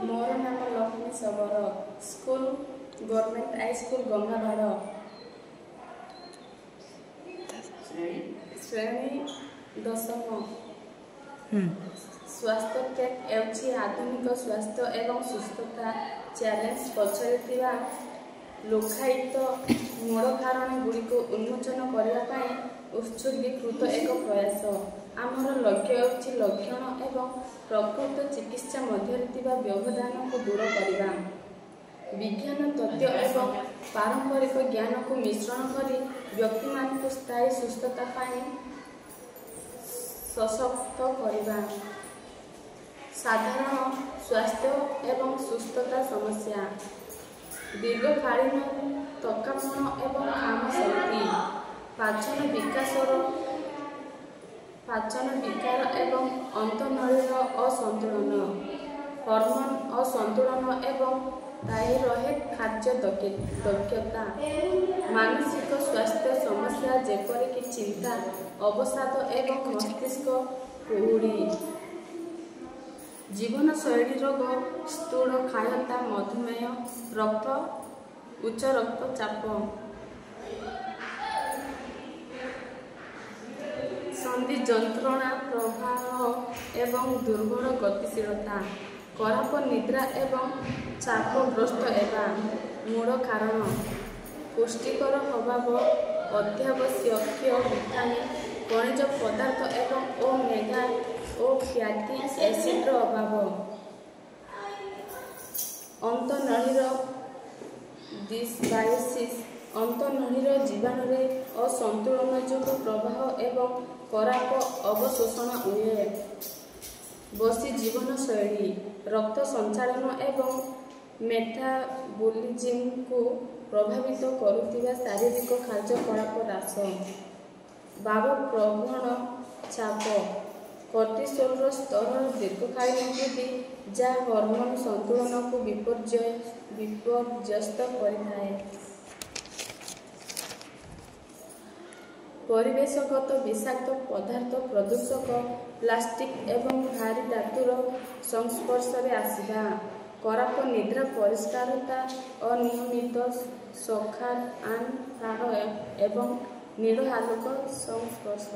मोर नाम Lakshmi Sabar. School government high school Gangabad. श्रेणी दशम। स्वास्थ्य टेक एवं आधुनिक स्वास्थ्य एवं सुस्थता चैलेंज पछरे लोकायित मूल कारण गुड़िक उन्मोचन करने उत्सर्गीकृत एक प्रयास। आमर लक्ष्य होछि लक्षण एवं प्रकृत चिकित्सा मध्य व्यवधान को दूर करने। विज्ञान तथ्य एवं पारंपरिक ज्ञान को मिश्रण कर व्यक्ति मान स्थायी सुस्थता सशक्त करने। साधारण स्वास्थ्य एवं सुस्थता समस्या दीर्घकालीन थकापन एवं काम शक्ति पाचन विकार एवं अंतनळीर असंतुलन हॉर्मोन असंतुलन एवं थायरॉइड खाद्य दक्षता मानसिक स्वास्थ्य समस्या जेपरिक चिंता अवसाद एवं मस्तिष्क कुहुड़ी जीवनशैली रोग स्थूलकायता मधुमेह उच्च रक्तचाप संधि जंत्रणा प्रवाह एवं दुर्बल गतिशीलता खराब निद्रा एवं चापग्रस्त एवं मूल कारण पुष्टिकर अभाव अत्यावश्यक विटामिन खनिज पदार्थ एवं ओमेगा और फैटी एसिड अभाव अंतनळीर डिसबायोसिस अंतनळीर जीवाणु असंतुलन जो प्रवाह एवं खराब अवशोषण हुए। बसी जीवनशैली रक्त संचालन एवं मेटाबॉलिज्म को प्रभावित करुवा शारीरिक कार्यकलाप ह्रास भाव प्रवण चाप कर्टिसोल स्तर दीर्घकालीन वृद्धि जहाँ हार्मोन संतुलन को विपर्यस्त करिथाए। परिवेशगत विषाक्त पदार्थ प्रदूषक प्लास्टिक एवं भारी धातुर संस्पर्श आसवा खराब निद्रा परिष्कारता अनियमित सखार आन प्राण एवं नील आलोक संस्पर्श।